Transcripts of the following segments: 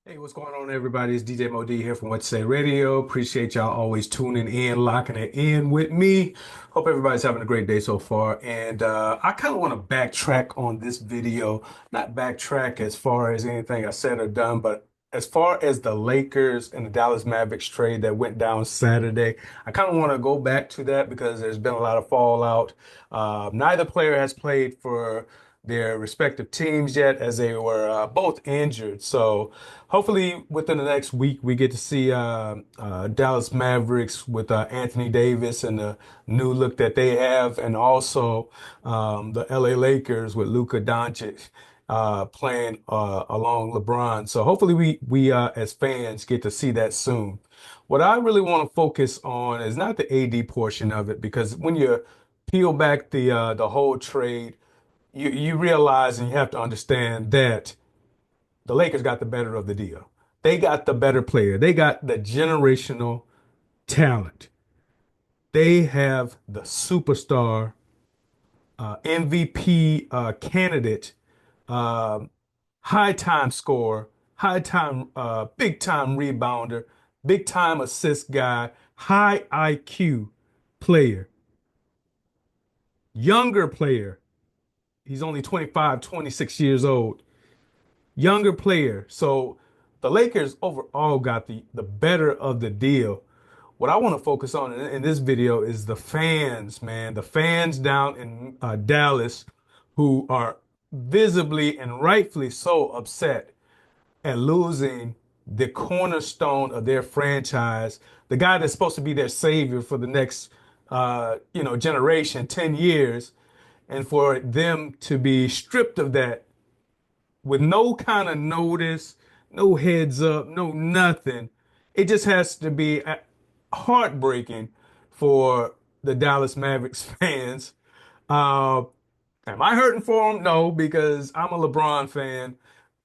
Hey, what's going on, everybody? It's DJ Mo D here from WhatChuSay Radio. Appreciate y'all always tuning in, locking it in with me. Hope everybody's having a great day so far. And I kind of want to backtrack on this video, not backtrack as far as anything I said or done, but as far as the Lakers and the Dallas Mavericks trade that went down Saturday, I kind of want to go back to that because there's been a lot of fallout. Neither player has played for their respective teams yet, as they were both injured. So hopefully within the next week we get to see Dallas Mavericks with Anthony Davis and the new look that they have, and also the LA Lakers with Luka Doncic playing along LeBron. So hopefully we as fans get to see that soon. What I really want to focus on is not the AD portion of it, because when you peel back the whole trade, you realize and you have to understand that the Lakers got the better of the deal. They got the better player. They got the generational talent. They have the superstar MVP candidate, uh, high time scorer, high time, big time rebounder, big time assist guy, high IQ player, younger player. He's only 25, 26 years old. Younger player. So the Lakers overall got the better of the deal. What I want to focus on in this video is the fans, man. The fans down in Dallas who are visibly and rightfully so upset at losing the cornerstone of their franchise, the guy that's supposed to be their savior for the next generation, 10 years, and for them to be stripped of that with no kind of notice, no heads up, no nothing. It just has to be heartbreaking for the Dallas Mavericks fans. Uh, am I hurting for them? No, because I'm a LeBron fan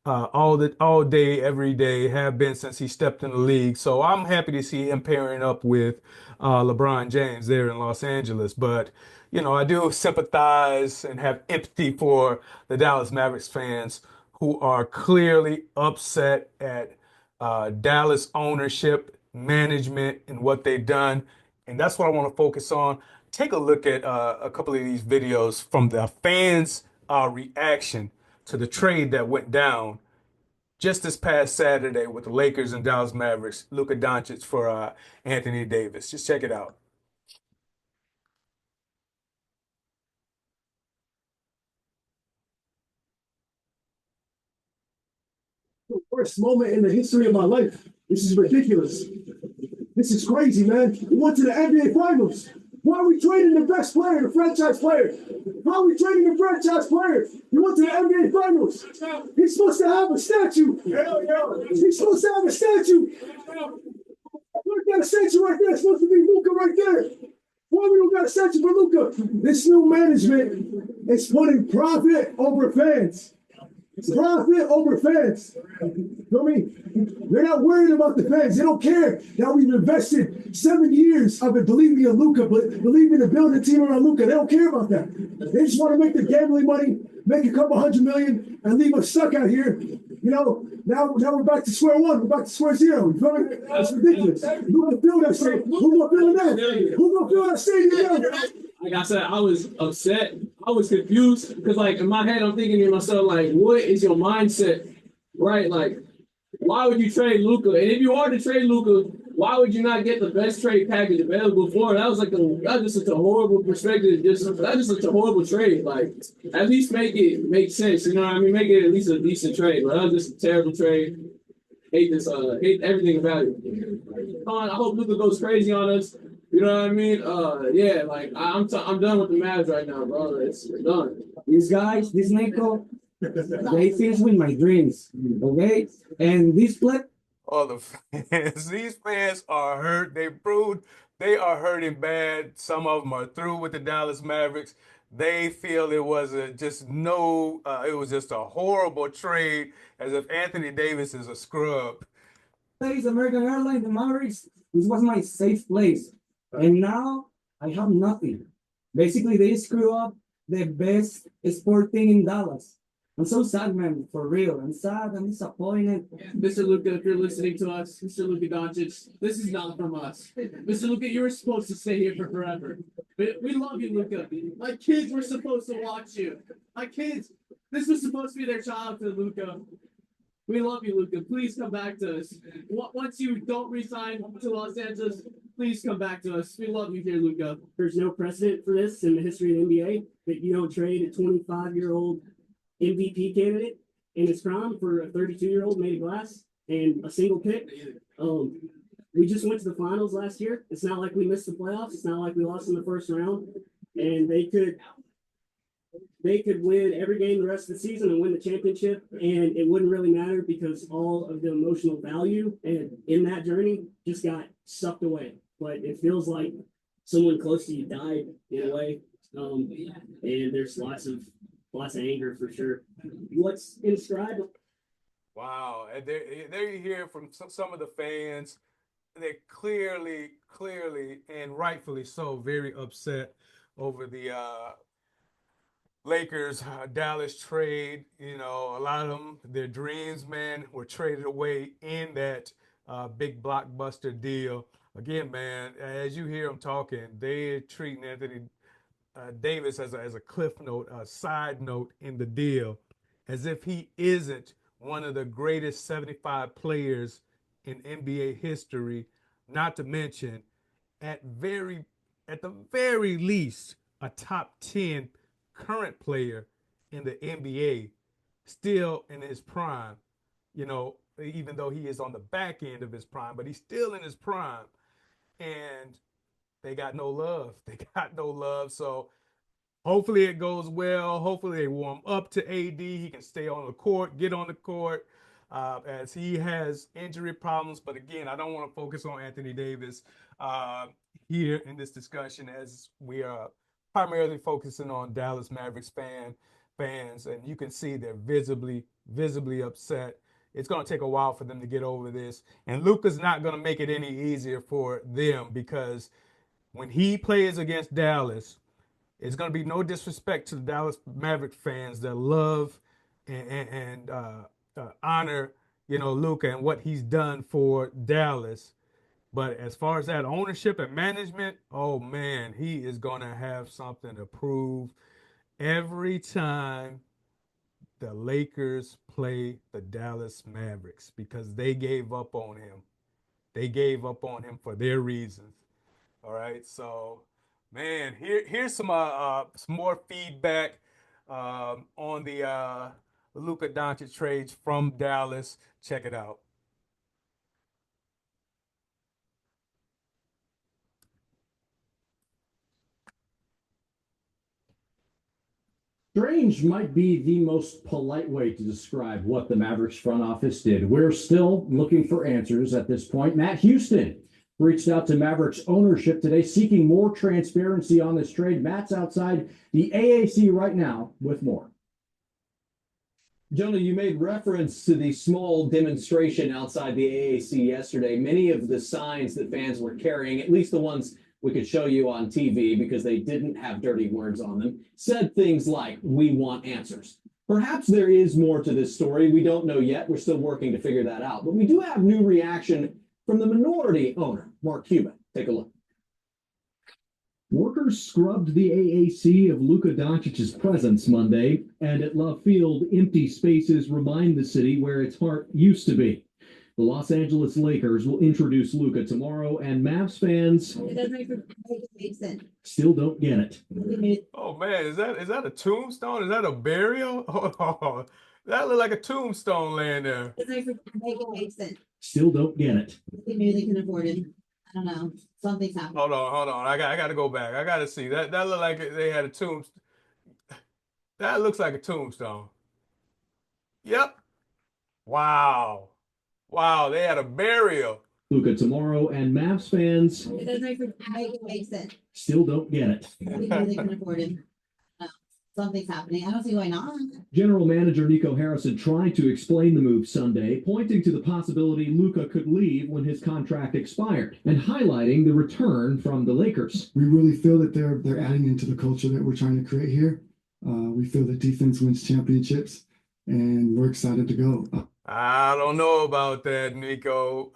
all day, every day, have been since he stepped in the league. So I'm happy to see him pairing up with LeBron James there in Los Angeles. But I do sympathize and have empathy for the Dallas Mavericks fans who are clearly upset at Dallas ownership, management, and what they've done. And that's what I want to focus on. Take a look at a couple of these videos from the fans' reaction to the trade that went down just this past Saturday with the Lakers and Dallas Mavericks, Luka Doncic for Anthony Davis. Just check it out. Worst moment in the history of my life. This is ridiculous. This is crazy, man. We went to the NBA Finals. Why are we trading the best player, the franchise player? How are we trading the franchise player? We went to the NBA Finals. He's supposed to have a statue. He's supposed to have a statue. Look at a statue right there. It's supposed to be Luka right there. Why we don't got a statue for Luka? This new management is putting profit over fans. Profit over fans. You know what I mean? They're not worried about the fans. They don't care that we've invested 7 years of it believing in Luka, but believing in building a team around Luka. They don't care about that. They just want to make the gambling money, make a couple $100 million, and leave us stuck out here. Now we're back to square one. We're back to square zero. You feel me? That's ridiculous. Who gonna fill that stadium? Who gonna fill that? Who gonna fill that stadium? Like I said, I was upset. I was confused because, like, in my head, I'm thinking to myself, like, what is your mindset, right? Like, why would you trade Luka? And if you are to trade Luka, why would you not get the best trade package available for? That was just such a horrible perspective. That's just such a horrible trade. Like, at least make sense. You know what I mean? Make it at least a decent trade. But that was just a terrible trade. Hate everything about it. I hope Luka goes crazy on us. You know what I mean? Yeah, like I'm done with the Mavs right now, bro. It's done. These guys, this Nico, they finish with my dreams. Okay? And this play, All the fans, these fans are hurt. They are hurting bad. Some of them are through with the Dallas Mavericks. They feel it was it was just a horrible trade, as if Anthony Davis is a scrub. place, American Airlines, the Mavericks, this was my safe place. And now I have nothing. Basically, they screw up the best sport thing in Dallas. I'm so sad, man, for real. I'm sad. I'm disappointed. Mr. Luka, if you're listening to us, Mr. Luka Doncic, this is not from us. Mr. Luka, you were supposed to stay here for forever. But we love you, Luka. My kids were supposed to watch you. My kids, this was supposed to be their childhood, Luka. We love you, Luka. Please come back to us. Once you don't resign to Los Angeles, please come back to us. We love you here, Luka. There's no precedent for this in the history of the NBA that you don't trade a 25-year-old MVP candidate in his prime for a 32-year-old made of glass and a single pick. We just went to the finals last year. It's not like we missed the playoffs. It's not like we lost in the first round. And they could win every game the rest of the season and win the championship, and it wouldn't really matter because all of the emotional value and in that journey just got sucked away. But it feels like someone close to you died in a way, and there's lots of anger for sure. What's inscribed? Wow, and there you hear from some of the fans. They're clearly, and rightfully so, very upset over the Lakers Dallas trade. You know, a lot of them, their dreams, man, were traded away in that big blockbuster deal. Again, man, as you hear them talking, they're treating Anthony Davis as a cliff note, a side note in the deal, as if he isn't one of the greatest 75 players in NBA history, not to mention at the very least a top 10 current player in the NBA, still in his prime, you know, even though he is on the back end of his prime, but he's still in his prime. And they got no love. They got no love. So hopefully it goes well. Hopefully they warm up to AD. He can stay on the court, get on the court, as he has injury problems. But again, I don't want to focus on Anthony Davis here in this discussion, as we are primarily focusing on Dallas Mavericks fans, and you can see they're visibly upset. It's going to take a while for them to get over this, and Luka's not going to make it any easier for them, because when he plays against Dallas, it's going to be no disrespect to the Dallas Maverick fans that love and honor, you know, Luka and what he's done for Dallas. But as far as that ownership and management, oh man, he is going to have something to prove every time the Lakers play the Dallas Mavericks, because they gave up on him. They gave up on him for their reasons. All right, so man, here's some more feedback on the Luka Doncic trades from Dallas. Check it out. Strange might be the most polite way to describe what the Mavericks front office did. We're still looking for answers at this point. Matt Houston reached out to Mavericks ownership today, seeking more transparency on this trade. Matt's outside the AAC right now with more. Jonah, you made reference to the small demonstration outside the AAC yesterday. Many of the signs that fans were carrying, at least the ones we could show you on TV because they didn't have dirty words on them, said things like, "We want answers." Perhaps there is more to this story. We don't know yet. We're still working to figure that out. But we do have new reaction from the minority owner, Mark Cuban. Take a look. Workers scrubbed the AAC of Luka Doncic's presence Monday, and at Love Field, empty spaces remind the city where its heart used to be. The Los Angeles Lakers will introduce Luka tomorrow, and Mavs fans still don't get it. Oh man, is that a tombstone? Is that a burial? Oh, that looked like a tombstone laying there. Still don't get it. We knew they couldn't afford it. I don't know. Something's happening. Hold on. I got to go back. I got to see that. That looked like they had a tombstone. That looks like a tombstone. Yep. Wow. They had a burial. Luka tomorrow, and Mavs fans still don't get it. We knew they couldn't afford it. Something's happening. I don't see why not. General Manager Nico Harrison tried to explain the move Sunday, pointing to the possibility Luka could leave when his contract expired, and highlighting the return from the Lakers. We really feel that they're adding into the culture that we're trying to create here. We feel that defense wins championships. and we're excited to go. I don't know about that, Nico.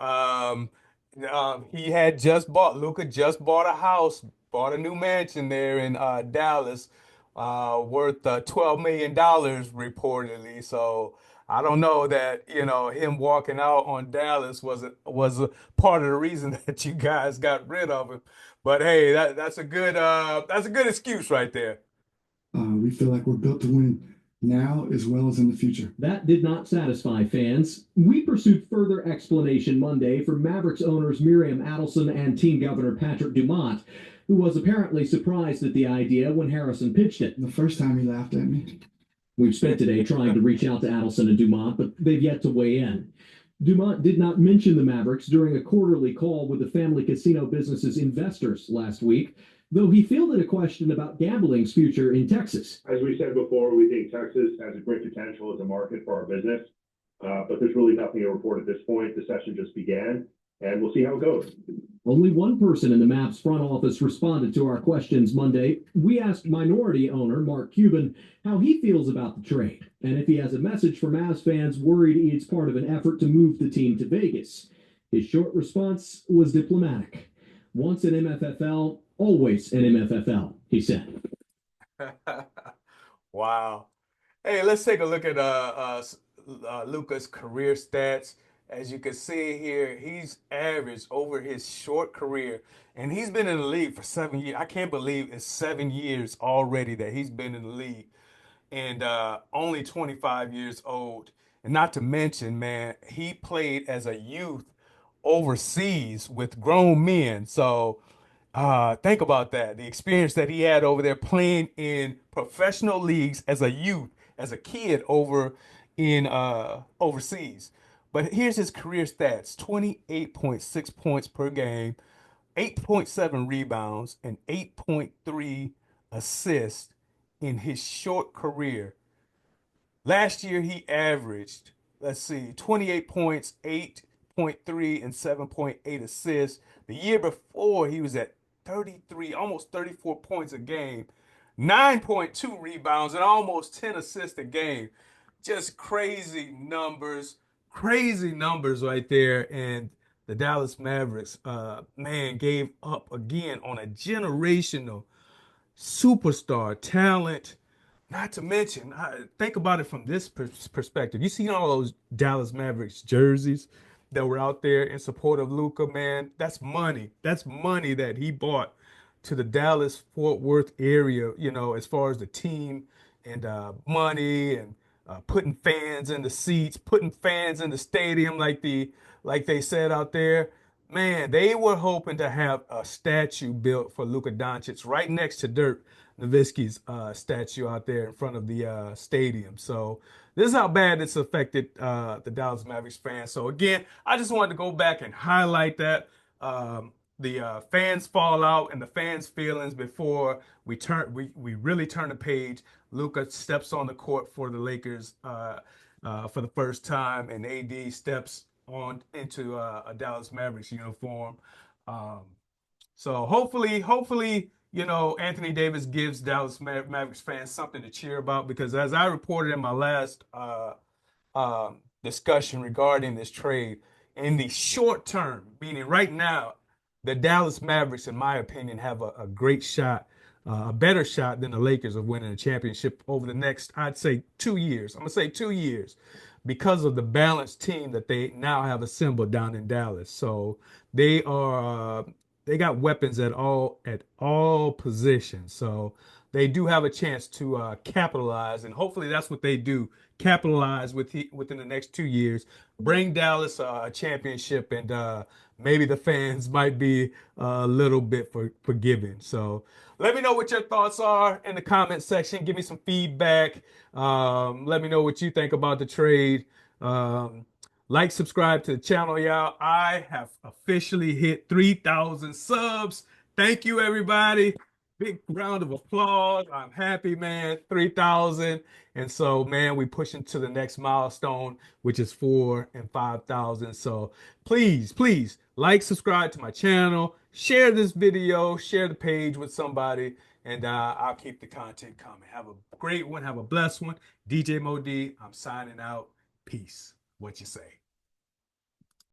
He had just bought, Luka just bought a house, bought a new mansion there in Dallas, worth $12 million reportedly. So I don't know that, him walking out on Dallas was a part of the reason that you guys got rid of him. But hey, that's a good excuse right there. We feel like we're built to win now as well as in the future. That did not satisfy fans. We pursued further explanation Monday from Mavericks owners Miriam Adelson and team governor Patrick Dumont, who was apparently surprised at the idea when Harrison pitched it. The first time he laughed at me. We've spent today trying to reach out to Adelson and Dumont, but they've yet to weigh in. Dumont did not mention the Mavericks during a quarterly call with the family casino business's investors last week, though he fielded a question about gambling's future in Texas. As we said before, we think Texas has a great potential as a market for our business, but there's really nothing to report at this point. The session just began, and we'll see how it goes. Only one person in the Mavs front office responded to our questions Monday. We asked minority owner Mark Cuban how he feels about the trade and if he has a message for Mavs fans worried it's part of an effort to move the team to Vegas. His short response was diplomatic. Once an MFFL, always an MFFL, he said. Wow. Hey, let's take a look at Luka's career stats. As you can see here, he's averaged over his short career, and he's been in the league for 7 years. I can't believe it's 7 years already that he's been in the league, and only 25 years old. And not to mention, man, he played as a youth overseas with grown men. So think about that. The experience that he had over there playing in professional leagues as a youth, as a kid over in overseas. But here's his career stats: 28.6 points per game, 8.7 rebounds, and 8.3 assists in his short career. Last year, he averaged, let's see, 28 points, 8.3, and 7.8 assists. The year before, he was at 33, almost 34 points a game, 9.2 rebounds, and almost 10 assists a game. Just crazy numbers right there. And the Dallas Mavericks, man, gave up again on a generational superstar talent. Not to mention, think about it from this perspective. You see all those Dallas Mavericks jerseys that were out there in support of Luka, man. That's money. That's money that he bought to the Dallas Fort Worth area, as far as the team and money and putting fans in the seats, putting fans in the stadium like they said out there. Man, they were hoping to have a statue built for Luka Doncic right next to Dirk Nowitzki's statue out there in front of the stadium. So this is how bad it's affected the Dallas Mavericks fans. So again, I just wanted to go back and highlight that the fans fallout and the fans' feelings before we really turn the page. Luka steps on the court for the Lakers for the first time, and AD steps on into a Dallas Mavericks uniform. Um, so hopefully, Anthony Davis gives Dallas Mavericks fans something to cheer about, because as I reported in my last discussion regarding this trade, in the short term, meaning right now, the Dallas Mavericks, in my opinion, have a great shot, a better shot than the Lakers of winning a championship over the next, I'd say, 2 years. I'm going to say 2 years, because of the balanced team that they now have assembled down in Dallas. So they got weapons at all positions. So they do have a chance to capitalize, and hopefully that's what they do. Capitalize within the next 2 years, bring Dallas a championship, and maybe the fans might be a little bit forgiving. So let me know what your thoughts are in the comment section. Give me some feedback. Let me know what you think about the trade. Like, subscribe to the channel, y'all. I have officially hit 3,000 subs. Thank you, everybody. Big round of applause. I'm happy, man. 3,000. And so, man, we pushing to the next milestone, which is 4,000 and 5,000. So please like, subscribe to my channel, share this video, share the page with somebody, and I'll keep the content coming. Have a great one. Have a blessed one. DJ Mo D, I'm signing out. Peace. What you say?